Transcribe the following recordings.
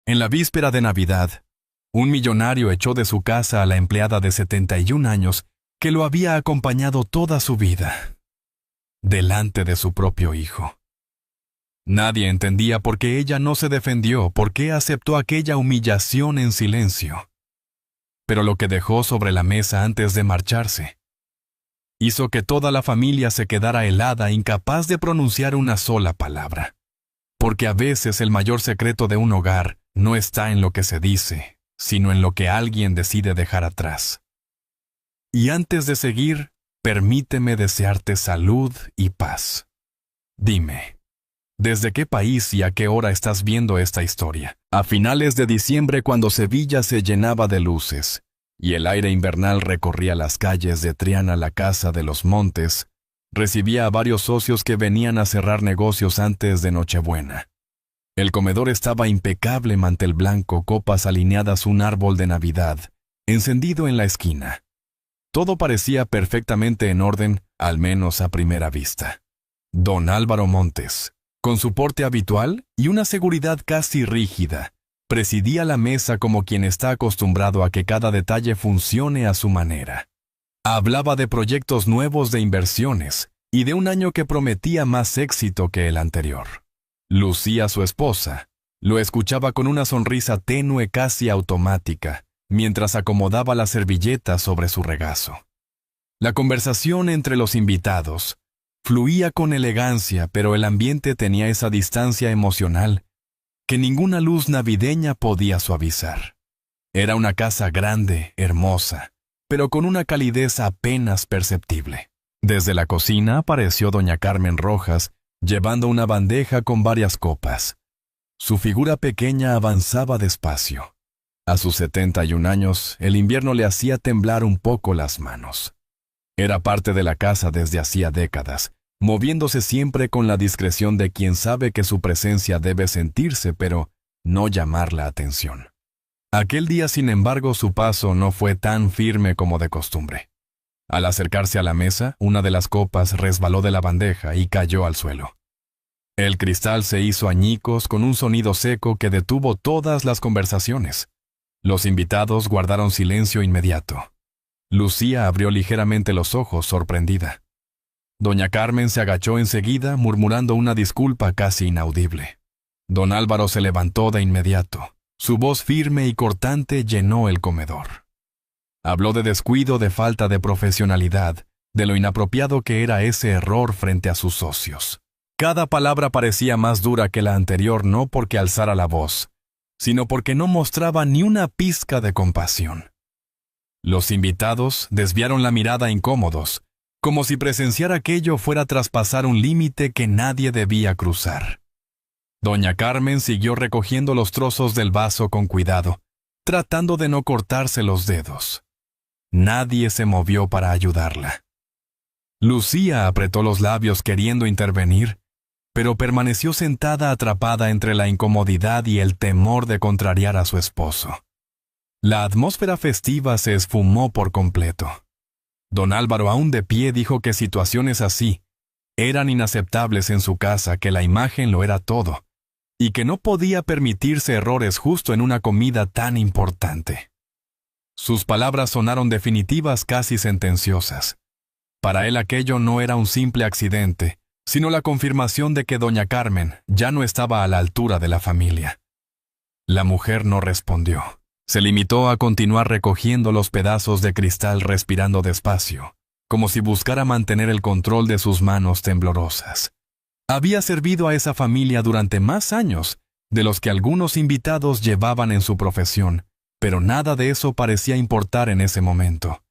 En la víspera de Navidad, un millonario echó de su casa a la empleada de 71 años que lo había acompañado toda su vida, delante de su propio hijo. Nadie entendía por qué ella no se defendió, por qué aceptó aquella humillación en silencio. Pero lo que dejó sobre la mesa antes de marcharse hizo que toda la familia se quedara helada, incapaz de pronunciar una sola palabra. Porque a veces el mayor secreto de un hogar no está en lo que se dice, sino en lo que alguien decide dejar atrás. Y antes de seguir, permíteme desearte salud y paz. Dime, ¿desde qué país y a qué hora estás viendo esta historia? A finales de diciembre, cuando Sevilla se llenaba de luces y el aire invernal recorría las calles de Triana, la Casa de los Montes, recibía a varios socios que venían a cerrar negocios antes de Nochebuena. El comedor estaba impecable, mantel blanco, copas alineadas, un árbol de Navidad, encendido en la esquina. Todo parecía perfectamente en orden, al menos a primera vista. Don Álvaro Montes, con su porte habitual y una seguridad casi rígida, presidía la mesa como quien está acostumbrado a que cada detalle funcione a su manera. Hablaba de proyectos nuevos de inversiones y de un año que prometía más éxito que el anterior. Lucía, su esposa, lo escuchaba con una sonrisa tenue, casi automática, mientras acomodaba la servilleta sobre su regazo. La conversación entre los invitados fluía con elegancia, pero el ambiente tenía esa distancia emocional que ninguna luz navideña podía suavizar. Era una casa grande, hermosa, pero con una calidez apenas perceptible. Desde la cocina apareció doña Carmen Rojas, llevando una bandeja con varias copas. Su figura pequeña avanzaba despacio. A sus 71 años, el invierno le hacía temblar un poco las manos. Era parte de la casa desde hacía décadas, moviéndose siempre con la discreción de quien sabe que su presencia debe sentirse, pero no llamar la atención. Aquel día, sin embargo, su paso no fue tan firme como de costumbre. Al acercarse a la mesa, una de las copas resbaló de la bandeja y cayó al suelo. El cristal se hizo añicos con un sonido seco que detuvo todas las conversaciones. Los invitados guardaron silencio inmediato. Lucía abrió ligeramente los ojos, sorprendida. Doña Carmen se agachó enseguida, murmurando una disculpa casi inaudible. Don Álvaro se levantó de inmediato. Su voz firme y cortante llenó el comedor. Habló de descuido, de falta de profesionalidad, de lo inapropiado que era ese error frente a sus socios. Cada palabra parecía más dura que la anterior, no porque alzara la voz, sino porque no mostraba ni una pizca de compasión. Los invitados desviaron la mirada incómodos, como si presenciar aquello fuera traspasar un límite que nadie debía cruzar. Doña Carmen siguió recogiendo los trozos del vaso con cuidado, tratando de no cortarse los dedos. Nadie se movió para ayudarla. Lucía apretó los labios queriendo intervenir, pero permaneció sentada atrapada entre la incomodidad y el temor de contrariar a su esposo. La atmósfera festiva se esfumó por completo. Don Álvaro, aún de pie, dijo que situaciones así eran inaceptables en su casa, que la imagen lo era todo, y que no podía permitirse errores justo en una comida tan importante. Sus palabras sonaron definitivas, casi sentenciosas. Para él aquello no era un simple accidente, sino la confirmación de que doña Carmen ya no estaba a la altura de la familia. La mujer no respondió. Se limitó a continuar recogiendo los pedazos de cristal, respirando despacio, como si buscara mantener el control de sus manos temblorosas. Había servido a esa familia durante más años de los que algunos invitados llevaban en su profesión, pero nada de eso parecía importar en ese momento.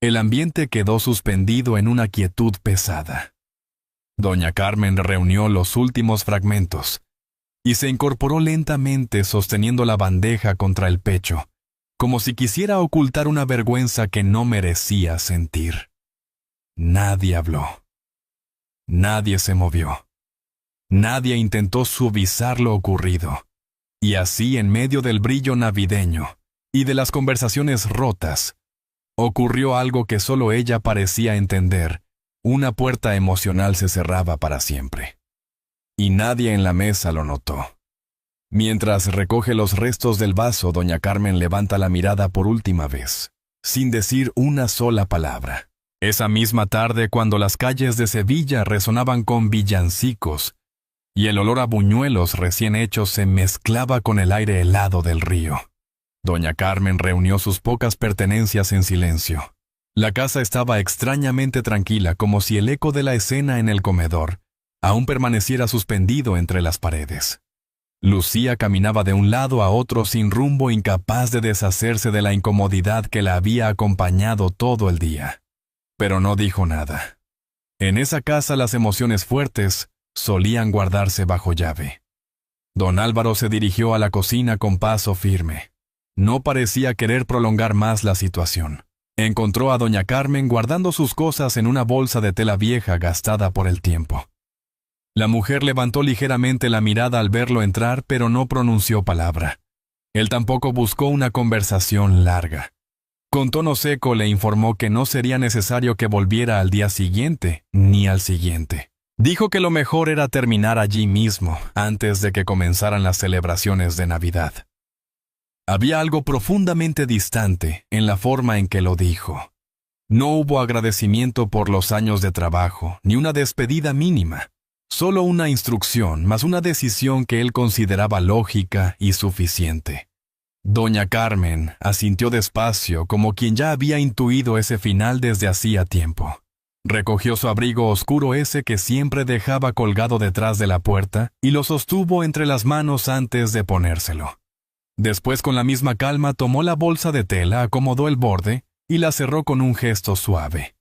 El ambiente quedó suspendido en una quietud pesada. Doña Carmen reunió los últimos fragmentos y se incorporó lentamente, sosteniendo la bandeja contra el pecho, como si quisiera ocultar una vergüenza que no merecía sentir. Nadie habló. Nadie se movió. Nadie intentó suavizar lo ocurrido. Y así, en medio del brillo navideño y de las conversaciones rotas, ocurrió algo que solo ella parecía entender. Una puerta emocional se cerraba para siempre. Y nadie en la mesa lo notó. Mientras recoge los restos del vaso, doña Carmen levanta la mirada por última vez, sin decir una sola palabra. Esa misma tarde, cuando las calles de Sevilla resonaban con villancicos y el olor a buñuelos recién hechos se mezclaba con el aire helado del río, doña Carmen reunió sus pocas pertenencias en silencio. La casa estaba extrañamente tranquila, como si el eco de la escena en el comedor aún permaneciera suspendido entre las paredes. Lucía caminaba de un lado a otro sin rumbo, incapaz de deshacerse de la incomodidad que la había acompañado todo el día. Pero no dijo nada. En esa casa las emociones fuertes solían guardarse bajo llave. Don Álvaro se dirigió a la cocina con paso firme. No parecía querer prolongar más la situación. Encontró a doña Carmen guardando sus cosas en una bolsa de tela vieja gastada por el tiempo. La mujer levantó ligeramente la mirada al verlo entrar, pero no pronunció palabra. Él tampoco buscó una conversación larga. Con tono seco le informó que no sería necesario que volviera al día siguiente, ni al siguiente. Dijo que lo mejor era terminar allí mismo, antes de que comenzaran las celebraciones de Navidad. Había algo profundamente distante en la forma en que lo dijo. No hubo agradecimiento por los años de trabajo, ni una despedida mínima. Solo una instrucción, más una decisión que él consideraba lógica y suficiente. Doña Carmen asintió despacio, como quien ya había intuido ese final desde hacía tiempo. Recogió su abrigo oscuro ese que siempre dejaba colgado detrás de la puerta y lo sostuvo entre las manos antes de ponérselo. Después, con la misma calma, tomó la bolsa de tela, acomodó el borde y la cerró con un gesto suave.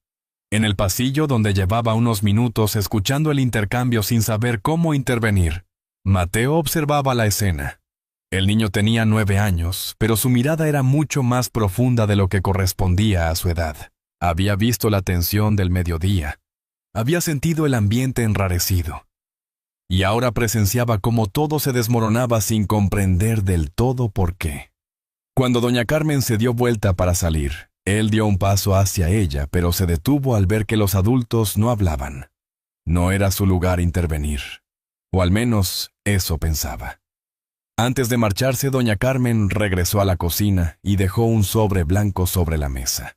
En el pasillo, donde llevaba unos minutos escuchando el intercambio sin saber cómo intervenir, Mateo observaba la escena. El niño tenía 9 años, pero su mirada era mucho más profunda de lo que correspondía a su edad. Había visto la tensión del mediodía. Había sentido el ambiente enrarecido. Y ahora presenciaba cómo todo se desmoronaba sin comprender del todo por qué. Cuando doña Carmen se dio vuelta para salir, él dio un paso hacia ella, pero se detuvo al ver que los adultos no hablaban. No era su lugar intervenir. O al menos eso pensaba. Antes de marcharse, doña Carmen regresó a la cocina y dejó un sobre blanco sobre la mesa.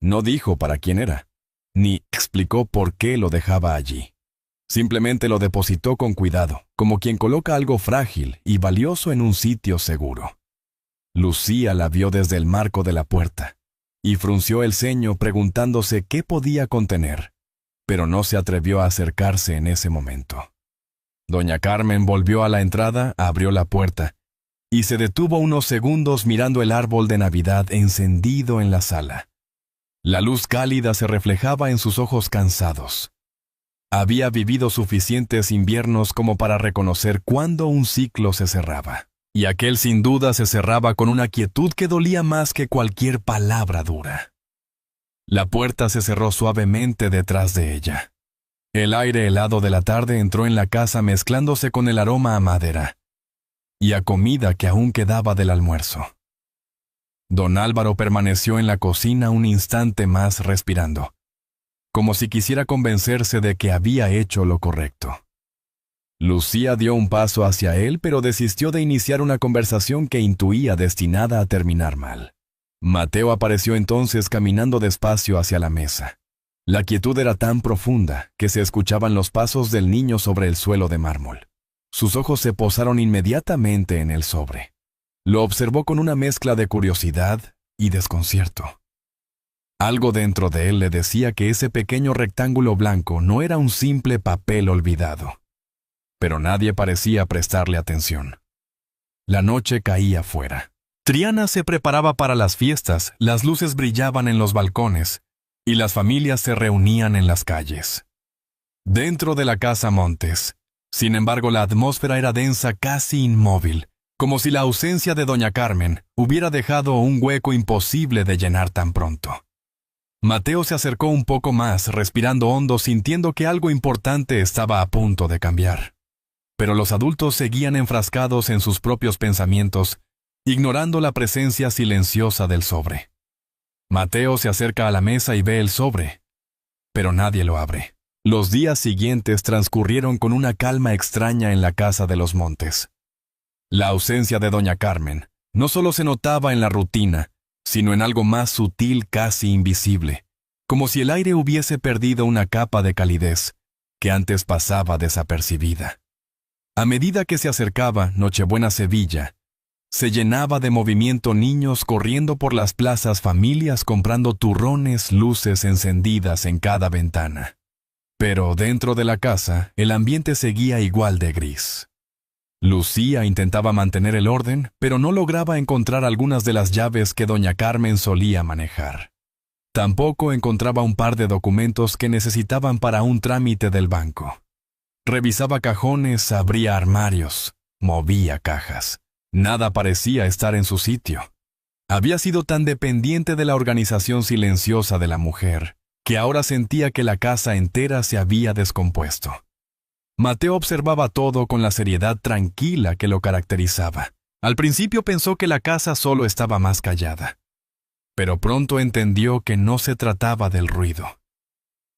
No dijo para quién era, ni explicó por qué lo dejaba allí. Simplemente lo depositó con cuidado, como quien coloca algo frágil y valioso en un sitio seguro. Lucía la vio desde el marco de la puerta, y frunció el ceño preguntándose qué podía contener, pero no se atrevió a acercarse en ese momento. Doña Carmen volvió a la entrada, abrió la puerta, y se detuvo unos segundos mirando el árbol de Navidad encendido en la sala. La luz cálida se reflejaba en sus ojos cansados. Había vivido suficientes inviernos como para reconocer cuándo un ciclo se cerraba, y aquel sin duda se cerraba con una quietud que dolía más que cualquier palabra dura. La puerta se cerró suavemente detrás de ella. El aire helado de la tarde entró en la casa mezclándose con el aroma a madera y a comida que aún quedaba del almuerzo. Don Álvaro permaneció en la cocina un instante más respirando, como si quisiera convencerse de que había hecho lo correcto. Lucía dio un paso hacia él, pero desistió de iniciar una conversación que intuía destinada a terminar mal. Mateo apareció entonces caminando despacio hacia la mesa. La quietud era tan profunda que se escuchaban los pasos del niño sobre el suelo de mármol. Sus ojos se posaron inmediatamente en el sobre. Lo observó con una mezcla de curiosidad y desconcierto. Algo dentro de él le decía que ese pequeño rectángulo blanco no era un simple papel olvidado. Pero nadie parecía prestarle atención. La noche caía fuera. Triana se preparaba para las fiestas, las luces brillaban en los balcones, y las familias se reunían en las calles. Dentro de la casa Montes, sin embargo, la atmósfera era densa, casi inmóvil, como si la ausencia de doña Carmen hubiera dejado un hueco imposible de llenar tan pronto. Mateo se acercó un poco más, respirando hondo, sintiendo que algo importante estaba a punto de cambiar. Pero los adultos seguían enfrascados en sus propios pensamientos, ignorando la presencia silenciosa del sobre. Mateo se acerca a la mesa y ve el sobre, pero nadie lo abre. Los días siguientes transcurrieron con una calma extraña en la casa de los Montes. La ausencia de doña Carmen no solo se notaba en la rutina, sino en algo más sutil, casi invisible, como si el aire hubiese perdido una capa de calidez que antes pasaba desapercibida. A medida que se acercaba Nochebuena Sevilla, se llenaba de movimiento, niños corriendo por las plazas, familias comprando turrones, luces encendidas en cada ventana. Pero dentro de la casa, el ambiente seguía igual de gris. Lucía intentaba mantener el orden, pero no lograba encontrar algunas de las llaves que doña Carmen solía manejar. Tampoco encontraba un par de documentos que necesitaban para un trámite del banco. Revisaba cajones, abría armarios, movía cajas. Nada parecía estar en su sitio. Había sido tan dependiente de la organización silenciosa de la mujer, que ahora sentía que la casa entera se había descompuesto. Mateo observaba todo con la seriedad tranquila que lo caracterizaba. Al principio pensó que la casa solo estaba más callada, pero pronto entendió que no se trataba del ruido.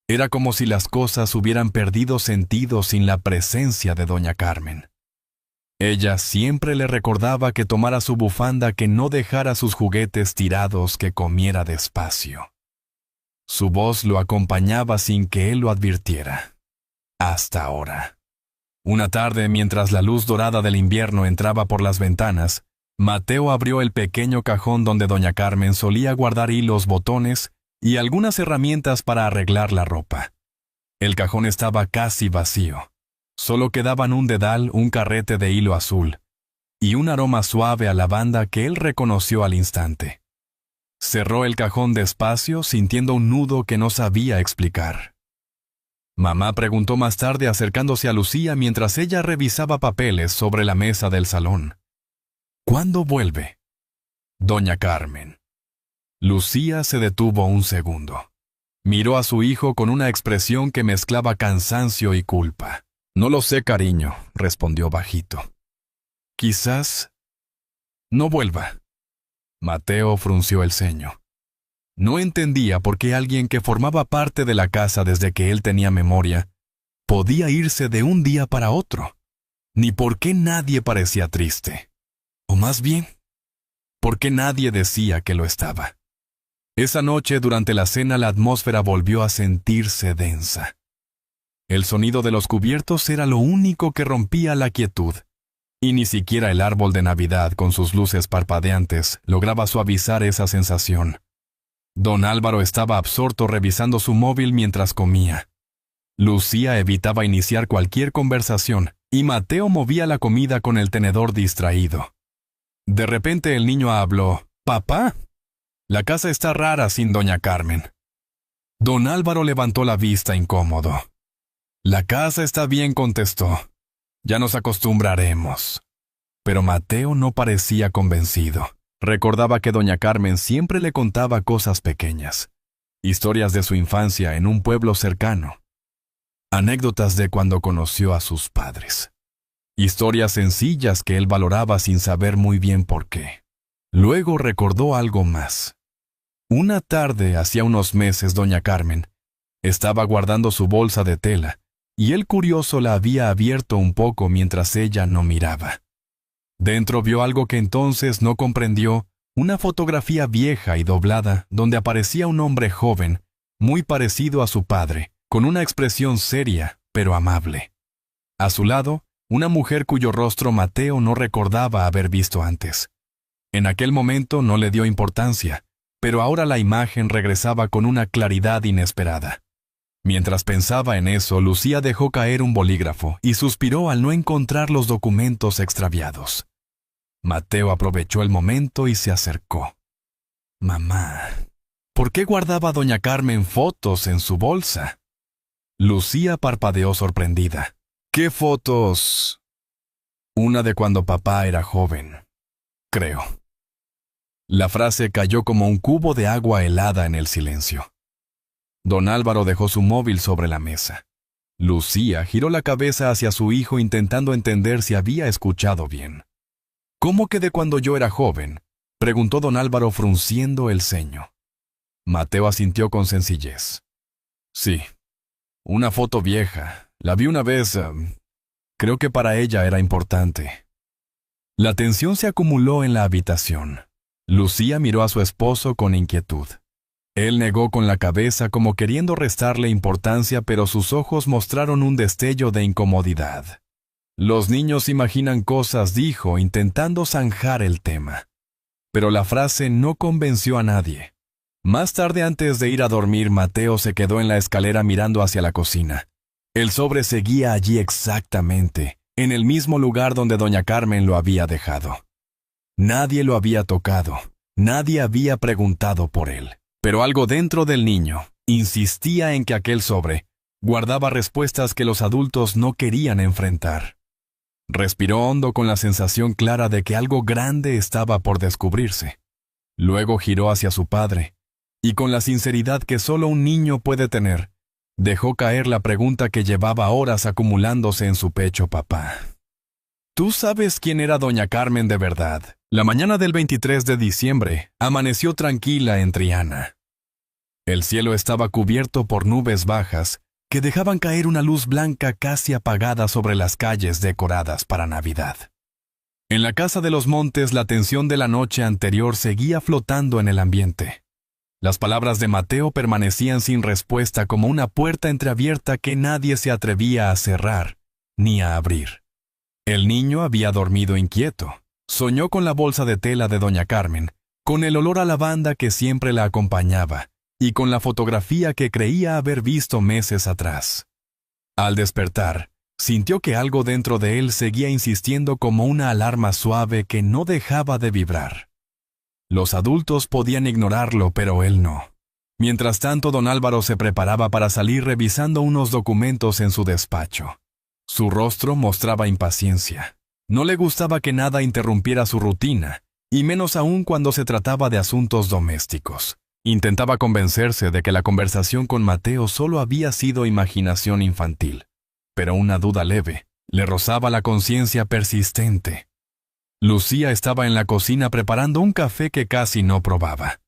Era como si las cosas hubieran perdido sentido sin la presencia de doña Carmen. Ella siempre le recordaba que tomara su bufanda, que no dejara sus juguetes tirados, que comiera despacio. Su voz lo acompañaba sin que él lo advirtiera. Hasta ahora. Una tarde, mientras la luz dorada del invierno entraba por las ventanas, Mateo abrió el pequeño cajón donde doña Carmen solía guardar hilos, botones y algunas herramientas para arreglar la ropa. El cajón estaba casi vacío. Solo quedaban un dedal, un carrete de hilo azul y un aroma suave a lavanda que él reconoció al instante. Cerró el cajón despacio, sintiendo un nudo que no sabía explicar. Mamá preguntó más tarde, acercándose a Lucía mientras ella revisaba papeles sobre la mesa del salón. ¿Cuándo vuelve? Doña Carmen. Lucía se detuvo un segundo. Miró a su hijo con una expresión que mezclaba cansancio y culpa. No lo sé, cariño, respondió bajito. Quizás no vuelva. Mateo frunció el ceño. No entendía por qué alguien que formaba parte de la casa desde que él tenía memoria podía irse de un día para otro, ni por qué nadie parecía triste. O más bien, por qué nadie decía que lo estaba. Esa noche, durante la cena, la atmósfera volvió a sentirse densa. El sonido de los cubiertos era lo único que rompía la quietud, y ni siquiera el árbol de Navidad con sus luces parpadeantes lograba suavizar esa sensación. Don Álvaro estaba absorto revisando su móvil mientras comía. Lucía evitaba iniciar cualquier conversación, y Mateo movía la comida con el tenedor distraído. De repente el niño habló. «¿Papá? La casa está rara sin doña Carmen». Don Álvaro levantó la vista incómodo. «La casa está bien», contestó. «Ya nos acostumbraremos». Pero Mateo no parecía convencido. Recordaba que doña Carmen siempre le contaba cosas pequeñas, historias de su infancia en un pueblo cercano, anécdotas de cuando conoció a sus padres, historias sencillas que él valoraba sin saber muy bien por qué. Luego recordó algo más. Una tarde, hacía unos meses, doña Carmen estaba guardando su bolsa de tela, y él, curioso, la había abierto un poco mientras ella no miraba. Dentro vio algo que entonces no comprendió, una fotografía vieja y doblada donde aparecía un hombre joven, muy parecido a su padre, con una expresión seria, pero amable. A su lado, una mujer cuyo rostro Mateo no recordaba haber visto antes. En aquel momento no le dio importancia, pero ahora la imagen regresaba con una claridad inesperada. Mientras pensaba en eso, Lucía dejó caer un bolígrafo y suspiró al no encontrar los documentos extraviados. Mateo aprovechó el momento y se acercó. «Mamá, ¿por qué guardaba doña Carmen fotos en su bolsa?» Lucía parpadeó sorprendida. «¿Qué fotos?» «Una de cuando papá era joven, creo». La frase cayó como un cubo de agua helada en el silencio. Don Álvaro dejó su móvil sobre la mesa. Lucía giró la cabeza hacia su hijo intentando entender si había escuchado bien. «¿Cómo que de cuando yo era joven?», preguntó don Álvaro frunciendo el ceño. Mateo asintió con sencillez. «Sí, una foto vieja. La vi una vez. Creo que para ella era importante». La tensión se acumuló en la habitación. Lucía miró a su esposo con inquietud. Él negó con la cabeza como queriendo restarle importancia, pero sus ojos mostraron un destello de incomodidad. Los niños imaginan cosas, dijo, intentando zanjar el tema. Pero la frase no convenció a nadie. Más tarde, antes de ir a dormir, Mateo se quedó en la escalera mirando hacia la cocina. El sobre seguía allí exactamente, en el mismo lugar donde doña Carmen lo había dejado. Nadie lo había tocado, nadie había preguntado por él. Pero algo dentro del niño insistía en que aquel sobre guardaba respuestas que los adultos no querían enfrentar. Respiró hondo con la sensación clara de que algo grande estaba por descubrirse. Luego giró hacia su padre, y con la sinceridad que solo un niño puede tener, dejó caer la pregunta que llevaba horas acumulándose en su pecho: papá, ¿tú sabes quién era doña Carmen de verdad? La mañana del 23 de diciembre amaneció tranquila en Triana. El cielo estaba cubierto por nubes bajas que dejaban caer una luz blanca casi apagada sobre las calles decoradas para Navidad. En la casa de los Montes, la tensión de la noche anterior seguía flotando en el ambiente. Las palabras de Mateo permanecían sin respuesta, como una puerta entreabierta que nadie se atrevía a cerrar ni a abrir. El niño había dormido inquieto. Soñó con la bolsa de tela de doña Carmen, con el olor a lavanda que siempre la acompañaba, y con la fotografía que creía haber visto meses atrás. Al despertar, sintió que algo dentro de él seguía insistiendo como una alarma suave que no dejaba de vibrar. Los adultos podían ignorarlo, pero él no. Mientras tanto, don Álvaro se preparaba para salir revisando unos documentos en su despacho. Su rostro mostraba impaciencia. No le gustaba que nada interrumpiera su rutina, y menos aún cuando se trataba de asuntos domésticos. Intentaba convencerse de que la conversación con Mateo solo había sido imaginación infantil, pero una duda leve le rozaba la conciencia persistente. Lucía estaba en la cocina preparando un café que casi no probaba.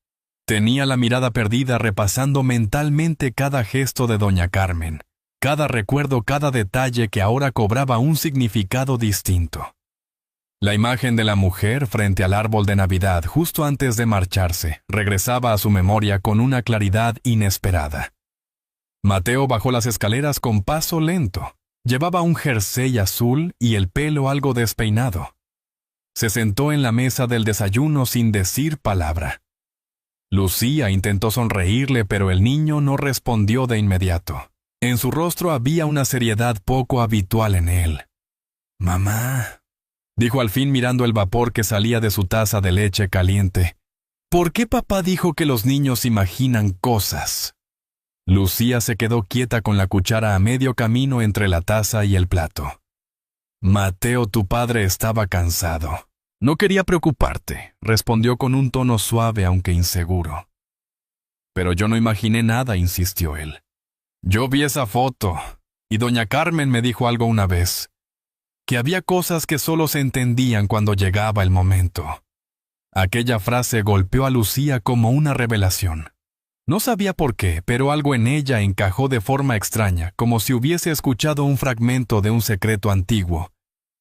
Tenía la mirada perdida repasando mentalmente cada gesto de doña Carmen, cada recuerdo, cada detalle que ahora cobraba un significado distinto. La imagen de la mujer frente al árbol de Navidad justo antes de marcharse regresaba a su memoria con una claridad inesperada. Mateo bajó las escaleras con paso lento. Llevaba un jersey azul y el pelo algo despeinado. Se sentó en la mesa del desayuno sin decir palabra. Lucía intentó sonreírle, pero el niño no respondió de inmediato. En su rostro había una seriedad poco habitual en él. «Mamá», dijo al fin mirando el vapor que salía de su taza de leche caliente. «¿Por qué papá dijo que los niños imaginan cosas?» Lucía se quedó quieta con la cuchara a medio camino entre la taza y el plato. «Mateo, tu padre estaba cansado. No quería preocuparte», respondió con un tono suave aunque inseguro. «Pero yo no imaginé nada», insistió él. «Yo vi esa foto, y doña Carmen me dijo algo una vez, que había cosas que solo se entendían cuando llegaba el momento». Aquella frase golpeó a Lucía como una revelación. No sabía por qué, pero algo en ella encajó de forma extraña, como si hubiese escuchado un fragmento de un secreto antiguo,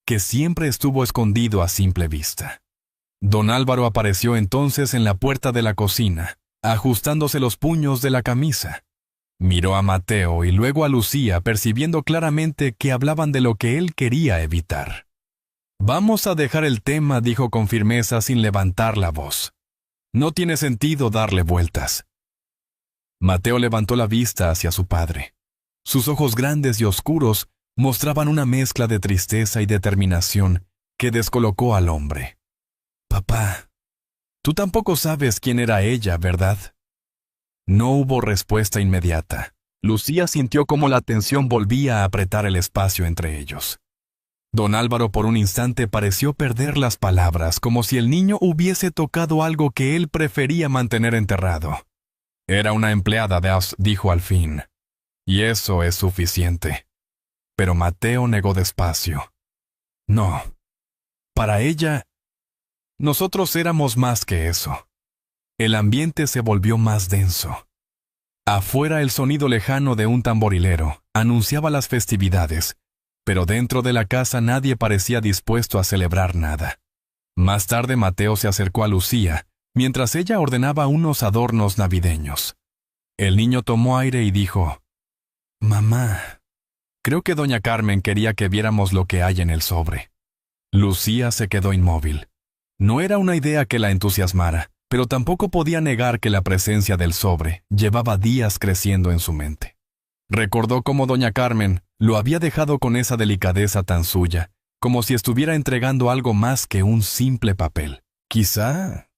que siempre estuvo escondido a simple vista. Don Álvaro apareció entonces en la puerta de la cocina, ajustándose los puños de la camisa. Miró a Mateo y luego a Lucía, percibiendo claramente que hablaban de lo que él quería evitar. «Vamos a dejar el tema», dijo con firmeza sin levantar la voz. «No tiene sentido darle vueltas». Mateo levantó la vista hacia su padre. Sus ojos grandes y oscuros mostraban una mezcla de tristeza y determinación que descolocó al hombre. «Papá, tú tampoco sabes quién era ella, ¿verdad?» No hubo respuesta inmediata. Lucía sintió cómo la tensión volvía a apretar el espacio entre ellos. Don Álvaro por un instante pareció perder las palabras, como si el niño hubiese tocado algo que él prefería mantener enterrado. «Era una empleada de As», dijo al fin. «Y eso es suficiente». Pero Mateo negó despacio. «No. Para ella, nosotros éramos más que eso». El ambiente se volvió más denso. Afuera el sonido lejano de un tamborilero anunciaba las festividades, pero dentro de la casa nadie parecía dispuesto a celebrar nada. Más tarde Mateo se acercó a Lucía, mientras ella ordenaba unos adornos navideños. El niño tomó aire y dijo: «Mamá, creo que doña Carmen quería que viéramos lo que hay en el sobre». Lucía se quedó inmóvil. No era una idea que la entusiasmara, pero tampoco podía negar que la presencia del sobre llevaba días creciendo en su mente. Recordó cómo doña Carmen lo había dejado con esa delicadeza tan suya, como si estuviera entregando algo más que un simple papel. «Quizá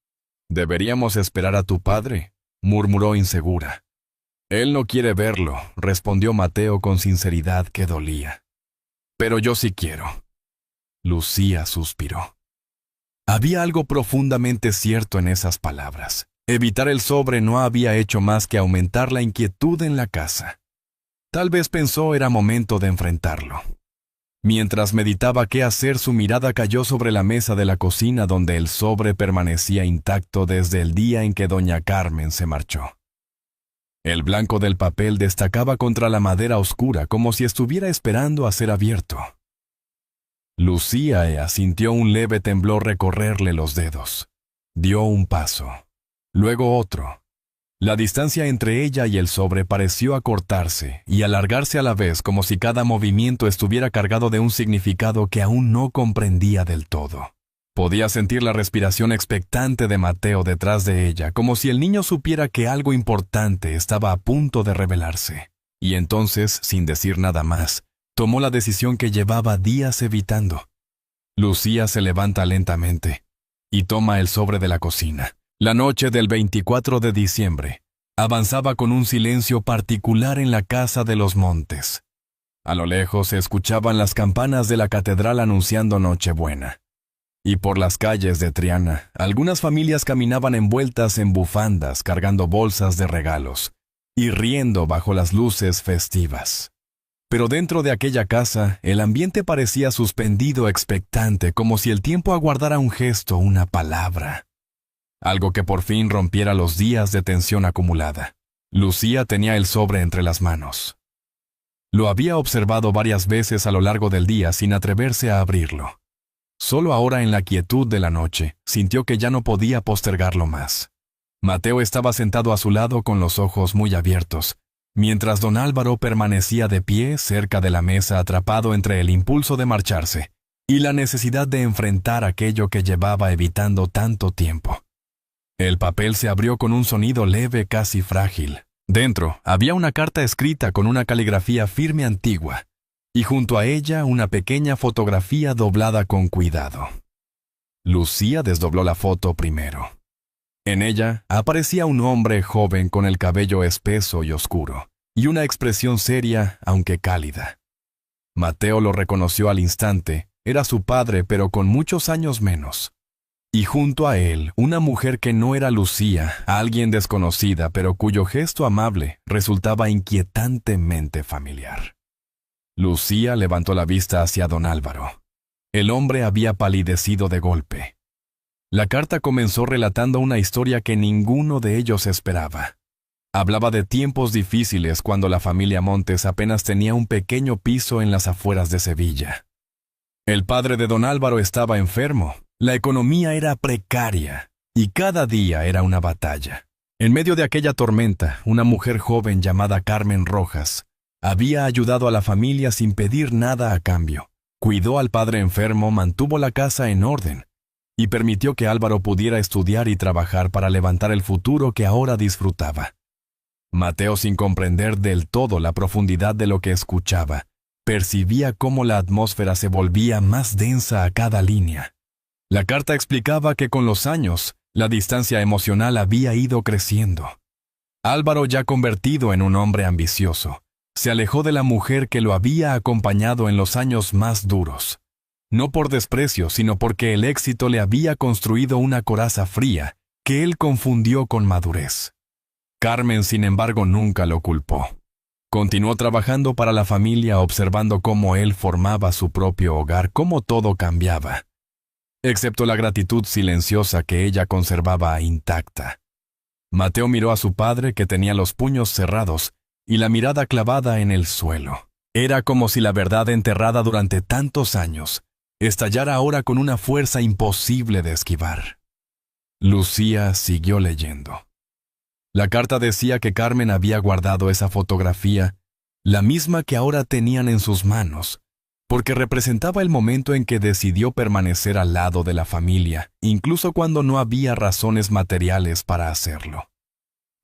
deberíamos esperar a tu padre», murmuró insegura. «Él no quiere verlo», respondió Mateo con sinceridad que dolía. «Pero yo sí quiero». Lucía suspiró. Había algo profundamente cierto en esas palabras. Evitar el sobre no había hecho más que aumentar la inquietud en la casa. Tal vez pensó era momento de enfrentarlo. Mientras meditaba qué hacer, su mirada cayó sobre la mesa de la cocina donde el sobre permanecía intacto desde el día en que doña Carmen se marchó. El blanco del papel destacaba contra la madera oscura como si estuviera esperando a ser abierto. Lucía sintió un leve temblor recorrerle los dedos. Dio un paso, luego otro. La distancia entre ella y el sobre pareció acortarse y alargarse a la vez, como si cada movimiento estuviera cargado de un significado que aún no comprendía del todo. Podía sentir la respiración expectante de Mateo detrás de ella, como si el niño supiera que algo importante estaba a punto de revelarse. Y entonces, sin decir nada más, tomó la decisión que llevaba días evitando. Lucía se levanta lentamente y toma el sobre de la cocina. La noche del 24 de diciembre avanzaba con un silencio particular en la casa de los Montes. A lo lejos se escuchaban las campanas de la catedral anunciando Nochebuena. Y por las calles de Triana, algunas familias caminaban envueltas en bufandas cargando bolsas de regalos y riendo bajo las luces festivas. Pero dentro de aquella casa, el ambiente parecía suspendido expectante, como si el tiempo aguardara un gesto, una palabra. Algo que por fin rompiera los días de tensión acumulada. Lucía tenía el sobre entre las manos. Lo había observado varias veces a lo largo del día sin atreverse a abrirlo. Solo ahora en la quietud de la noche, sintió que ya no podía postergarlo más. Mateo estaba sentado a su lado con los ojos muy abiertos, mientras don Álvaro permanecía de pie cerca de la mesa atrapado entre el impulso de marcharse y la necesidad de enfrentar aquello que llevaba evitando tanto tiempo. El papel se abrió con un sonido leve, casi frágil. Dentro había una carta escrita con una caligrafía firme antigua, y junto a ella una pequeña fotografía doblada con cuidado. Lucía desdobló la foto primero. En ella aparecía un hombre joven con el cabello espeso y oscuro, y una expresión seria, aunque cálida. Mateo lo reconoció al instante. Era su padre, pero con muchos años menos. Y junto a él, una mujer que no era Lucía, alguien desconocida, pero cuyo gesto amable resultaba inquietantemente familiar. Lucía levantó la vista hacia don Álvaro. El hombre había palidecido de golpe. La carta comenzó relatando una historia que ninguno de ellos esperaba. Hablaba de tiempos difíciles cuando la familia Montes apenas tenía un pequeño piso en las afueras de Sevilla. El padre de don Álvaro estaba enfermo. La economía era precaria y cada día era una batalla. En medio de aquella tormenta, una mujer joven llamada Carmen Rojas había ayudado a la familia sin pedir nada a cambio. Cuidó al padre enfermo, mantuvo la casa en orden y permitió que Álvaro pudiera estudiar y trabajar para levantar el futuro que ahora disfrutaba. Mateo, sin comprender del todo la profundidad de lo que escuchaba, percibía cómo la atmósfera se volvía más densa a cada línea. La carta explicaba que con los años, la distancia emocional había ido creciendo. Álvaro, ya convertido en un hombre ambicioso, se alejó de la mujer que lo había acompañado en los años más duros. No por desprecio, sino porque el éxito le había construido una coraza fría que él confundió con madurez. Carmen, sin embargo, nunca lo culpó. Continuó trabajando para la familia, observando cómo él formaba su propio hogar, cómo todo cambiaba, excepto la gratitud silenciosa que ella conservaba intacta. Mateo miró a su padre, que tenía los puños cerrados y la mirada clavada en el suelo. Era como si la verdad enterrada durante tantos años estallara ahora con una fuerza imposible de esquivar. Lucía siguió leyendo. La carta decía que Carmen había guardado esa fotografía, la misma que ahora tenían en sus manos, porque representaba el momento en que decidió permanecer al lado de la familia, incluso cuando no había razones materiales para hacerlo.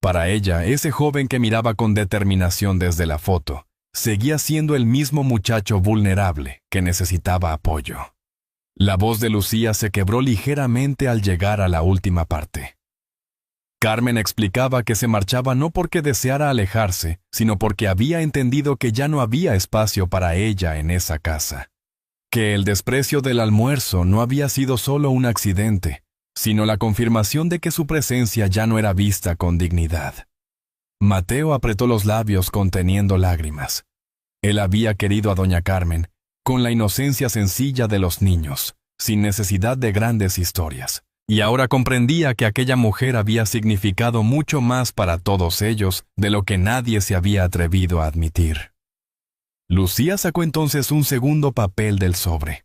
Para ella, ese joven que miraba con determinación desde la foto, seguía siendo el mismo muchacho vulnerable que necesitaba apoyo. La voz de Lucía se quebró ligeramente al llegar a la última parte. Carmen explicaba que se marchaba no porque deseara alejarse, sino porque había entendido que ya no había espacio para ella en esa casa. Que el desprecio del almuerzo no había sido solo un accidente, sino la confirmación de que su presencia ya no era vista con dignidad. Mateo apretó los labios conteniendo lágrimas. Él había querido a doña Carmen, con la inocencia sencilla de los niños, sin necesidad de grandes historias. Y ahora comprendía que aquella mujer había significado mucho más para todos ellos de lo que nadie se había atrevido a admitir. Lucía sacó entonces un segundo papel del sobre.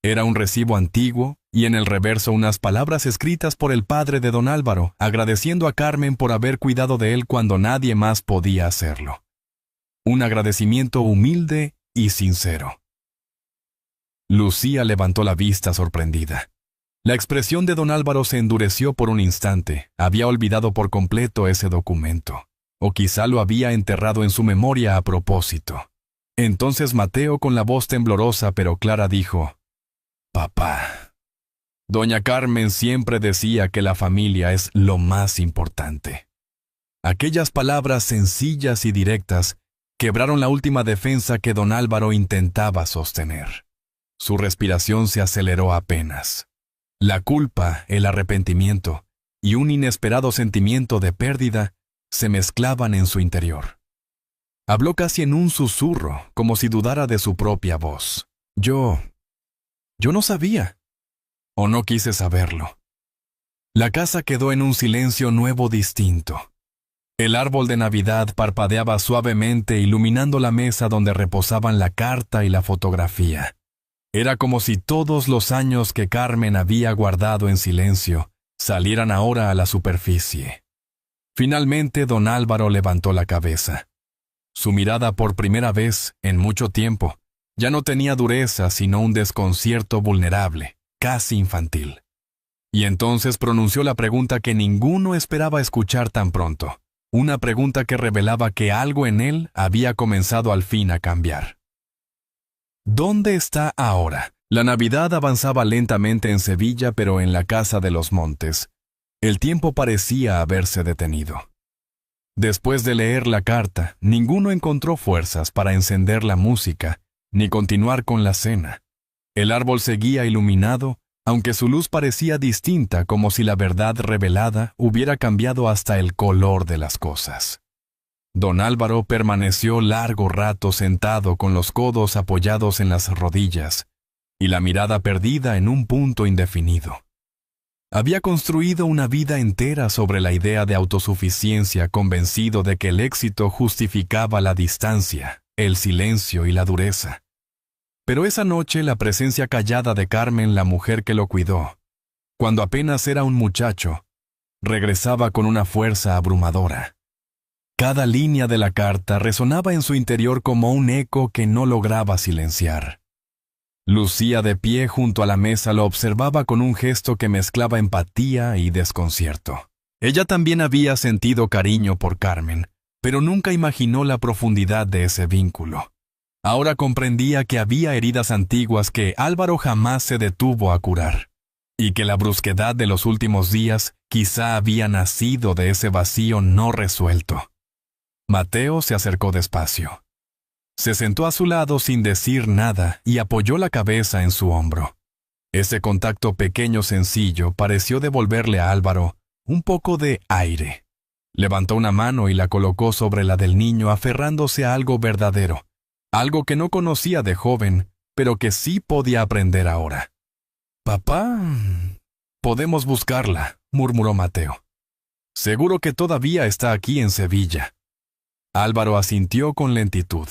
Era un recibo antiguo y en el reverso unas palabras escritas por el padre de don Álvaro, agradeciendo a Carmen por haber cuidado de él cuando nadie más podía hacerlo. Un agradecimiento humilde y sincero. Lucía levantó la vista sorprendida. La expresión de don Álvaro se endureció por un instante. Había olvidado por completo ese documento, o quizá lo había enterrado en su memoria a propósito. Entonces Mateo, con la voz temblorosa pero clara, dijo: «Papá, doña Carmen siempre decía que la familia es lo más importante». Aquellas palabras sencillas y directas quebraron la última defensa que don Álvaro intentaba sostener. Su respiración se aceleró apenas. La culpa, el arrepentimiento y un inesperado sentimiento de pérdida se mezclaban en su interior. Habló casi en un susurro, como si dudara de su propia voz. Yo no sabía, o no quise saberlo. La casa quedó en un silencio nuevo distinto. El árbol de Navidad parpadeaba suavemente iluminando la mesa donde reposaban la carta y la fotografía. Era como si todos los años que Carmen había guardado en silencio salieran ahora a la superficie. Finalmente don Álvaro levantó la cabeza. Su mirada, por primera vez en mucho tiempo, ya no tenía dureza sino un desconcierto vulnerable, casi infantil. Y entonces pronunció la pregunta que ninguno esperaba escuchar tan pronto, una pregunta que revelaba que algo en él había comenzado al fin a cambiar. ¿Dónde está ahora? La Navidad avanzaba lentamente en Sevilla, pero en la casa de los Montes el tiempo parecía haberse detenido. Después de leer la carta, ninguno encontró fuerzas para encender la música, ni continuar con la cena. El árbol seguía iluminado, aunque su luz parecía distinta, como si la verdad revelada hubiera cambiado hasta el color de las cosas. Don Álvaro permaneció largo rato sentado con los codos apoyados en las rodillas y la mirada perdida en un punto indefinido. Había construido una vida entera sobre la idea de autosuficiencia, convencido de que el éxito justificaba la distancia, el silencio y la dureza. Pero esa noche la presencia callada de Carmen, la mujer que lo cuidó, cuando apenas era un muchacho, regresaba con una fuerza abrumadora. Cada línea de la carta resonaba en su interior como un eco que no lograba silenciar. Lucía, de pie junto a la mesa, lo observaba con un gesto que mezclaba empatía y desconcierto. Ella también había sentido cariño por Carmen, pero nunca imaginó la profundidad de ese vínculo. Ahora comprendía que había heridas antiguas que Álvaro jamás se detuvo a curar, y que la brusquedad de los últimos días quizá había nacido de ese vacío no resuelto. Mateo se acercó despacio. Se sentó a su lado sin decir nada y apoyó la cabeza en su hombro. Ese contacto pequeño sencillo pareció devolverle a Álvaro un poco de aire. Levantó una mano y la colocó sobre la del niño, aferrándose a algo verdadero, algo que no conocía de joven, pero que sí podía aprender ahora. «Papá, podemos buscarla», murmuró Mateo. «Seguro que todavía está aquí en Sevilla». Álvaro asintió con lentitud.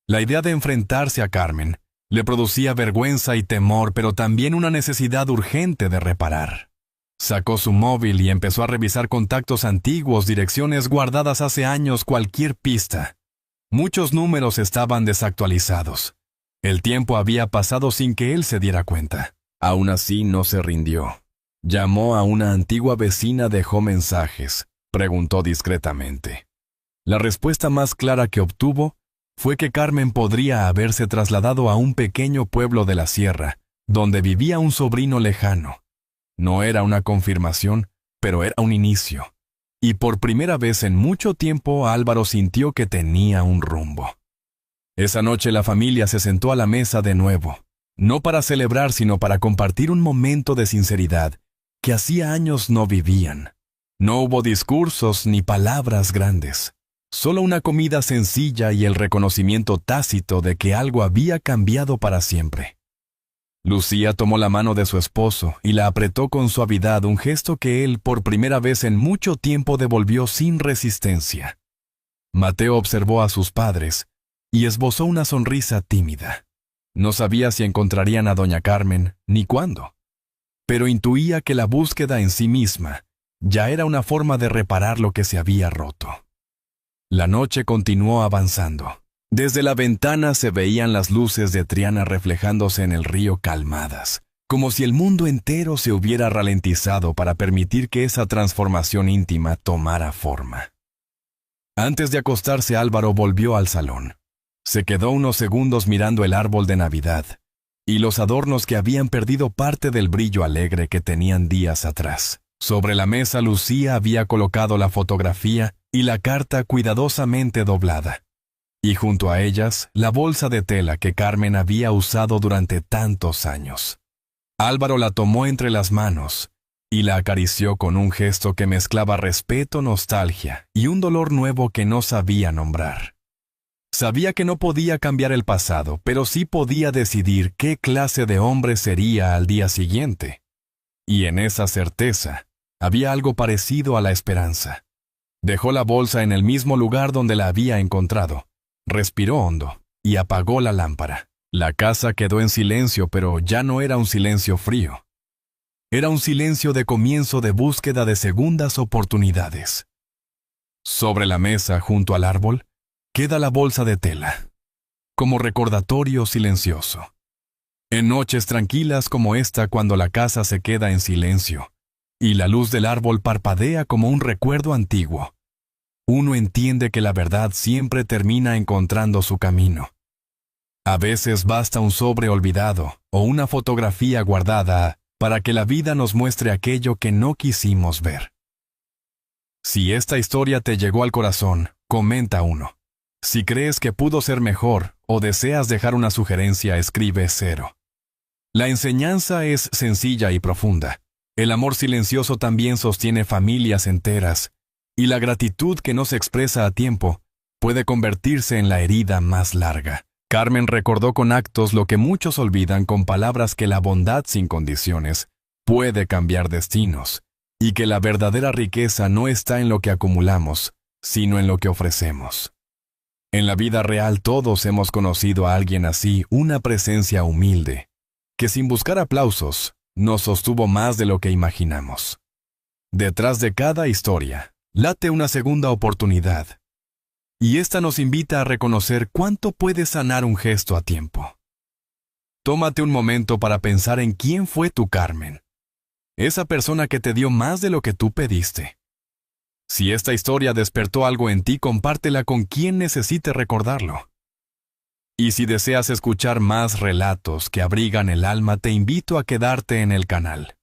La idea de enfrentarse a Carmen, Le producía vergüenza y temor, pero también una necesidad urgente de reparar. Sacó su móvil y empezó a revisar contactos antiguos, direcciones guardadas hace años, cualquier pista. Muchos números estaban desactualizados. El tiempo había pasado sin que él se diera cuenta. Aún así no se rindió. Llamó a una antigua vecina, dejó mensajes, preguntó discretamente. La respuesta más clara que obtuvo fue que Carmen podría haberse trasladado a un pequeño pueblo de la sierra, donde vivía un sobrino lejano. No era una confirmación, pero era un inicio. Y por primera vez en mucho tiempo Álvaro sintió que tenía un rumbo. Esa noche la familia se sentó a la mesa de nuevo, no para celebrar, sino para compartir un momento de sinceridad que hacía años no vivían. No hubo discursos ni palabras grandes, solo una comida sencilla y el reconocimiento tácito de que algo había cambiado para siempre. Lucía tomó la mano de su esposo y la apretó con suavidad, un gesto que él por primera vez en mucho tiempo devolvió sin resistencia. Mateo observó a sus padres y esbozó una sonrisa tímida. No sabía si encontrarían a doña Carmen ni cuándo, pero intuía que la búsqueda en sí misma ya era una forma de reparar lo que se había roto. La noche continuó avanzando. Desde la ventana se veían las luces de Triana reflejándose en el río calmadas, como si el mundo entero se hubiera ralentizado para permitir que esa transformación íntima tomara forma. Antes de acostarse, Álvaro volvió al salón. Se quedó unos segundos mirando el árbol de Navidad y los adornos que habían perdido parte del brillo alegre que tenían días atrás. Sobre la mesa Lucía había colocado la fotografía y la carta cuidadosamente doblada, y junto a ellas la bolsa de tela que Carmen había usado durante tantos años. Álvaro la tomó entre las manos y la acarició con un gesto que mezclaba respeto, nostalgia y un dolor nuevo que no sabía nombrar. Sabía que no podía cambiar el pasado, pero sí podía decidir qué clase de hombre sería al día siguiente. Y en esa certeza había algo parecido a la esperanza. Dejó la bolsa en el mismo lugar donde la había encontrado. Respiró hondo y apagó la lámpara. La casa quedó en silencio, pero ya no era un silencio frío. Era un silencio de comienzo, de búsqueda de segundas oportunidades. Sobre la mesa, junto al árbol, queda la bolsa de tela, como recordatorio silencioso. En noches tranquilas como esta, cuando la casa se queda en silencio y la luz del árbol parpadea como un recuerdo antiguo, uno entiende que la verdad siempre termina encontrando su camino. A veces basta un sobre olvidado o una fotografía guardada para que la vida nos muestre aquello que no quisimos ver. Si esta historia te llegó al corazón, comenta uno. Si crees que pudo ser mejor o deseas dejar una sugerencia, escribe 0. La enseñanza es sencilla y profunda. El amor silencioso también sostiene familias enteras, y la gratitud que no se expresa a tiempo puede convertirse en la herida más larga. Carmen recordó con actos lo que muchos olvidan con palabras: que la bondad sin condiciones puede cambiar destinos, y que la verdadera riqueza no está en lo que acumulamos, sino en lo que ofrecemos. En la vida real todos hemos conocido a alguien así, una presencia humilde, que sin buscar aplausos, nos sostuvo más de lo que imaginamos. Detrás de cada historia late una segunda oportunidad, y esta nos invita a reconocer cuánto puede sanar un gesto a tiempo. Tómate un momento para pensar en quién fue tu Carmen, esa persona que te dio más de lo que tú pediste. Si esta historia despertó algo en ti, compártela con quien necesite recordarlo. Y si deseas escuchar más relatos que abrigan el alma, te invito a quedarte en el canal.